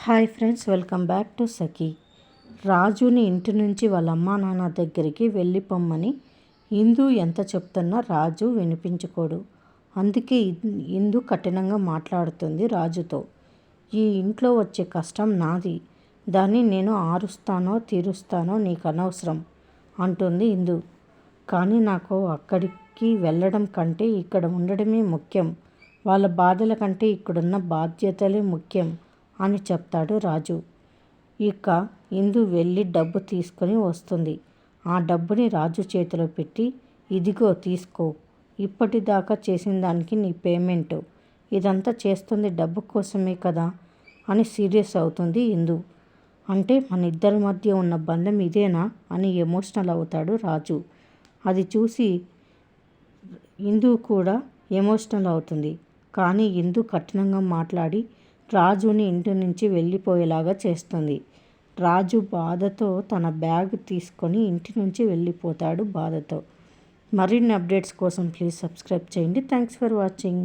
Hi friends, welcome back to Sakhi. రాజుని ఇంటి నుంచి వాళ్ళ అమ్మా నాన్న దగ్గరికి వెళ్ళిపోమ్మని ఇందు ఎంత చెప్తున్నా రాజు వినిపించుకోడు. అందుకే ఇందు కఠినంగా మాట్లాడుతుంది రాజుతో. ఈ ఇంట్లో వచ్చే కష్టం నాది, దాన్ని నేను ఆరుస్తానో తీరుస్తానో నీకు అనవసరం అంటుంది ఇందు. కానీ నాకు అక్కడికి వెళ్ళడం కంటే ఇక్కడ ఉండడమే ముఖ్యం, వాళ్ళ బాధల కంటే ఇక్కడున్న బాధ్యతలే ముఖ్యం అని చెప్తాడు రాజు. ఇక ఇందు వెళ్ళి డబ్బు తీసుకొని వస్తుంది. ఆ డబ్బుని రాజు చేతిలో పెట్టి, ఇదిగో తీసుకో, ఇప్పటిదాకా చేసిన దానికి నీ పేమెంటు, ఇదంతా చేస్తుంది డబ్బు కోసమే కదా అని సీరియస్ అవుతుంది ఇందు. అంటే మన ఇద్దరి మధ్య ఉన్న బంధం ఇదేనా అని ఎమోషనల్ అవుతాడు రాజు. అది చూసి ఇందు కూడా ఎమోషనల్ అవుతుంది. కానీ ఇందు కఠినంగా మాట్లాడి రాజుని ఇంటి నుంచి వెళ్ళిపోయేలాగా చేస్తుంది. రాజు బాధతో తన బ్యాగ్ తీసుకొని ఇంటి నుంచి వెళ్ళిపోతాడు బాధతో. మరిన్ని అప్డేట్స్ కోసం ప్లీజ్ సబ్స్క్రైబ్ చేయండి. Thanks for watching.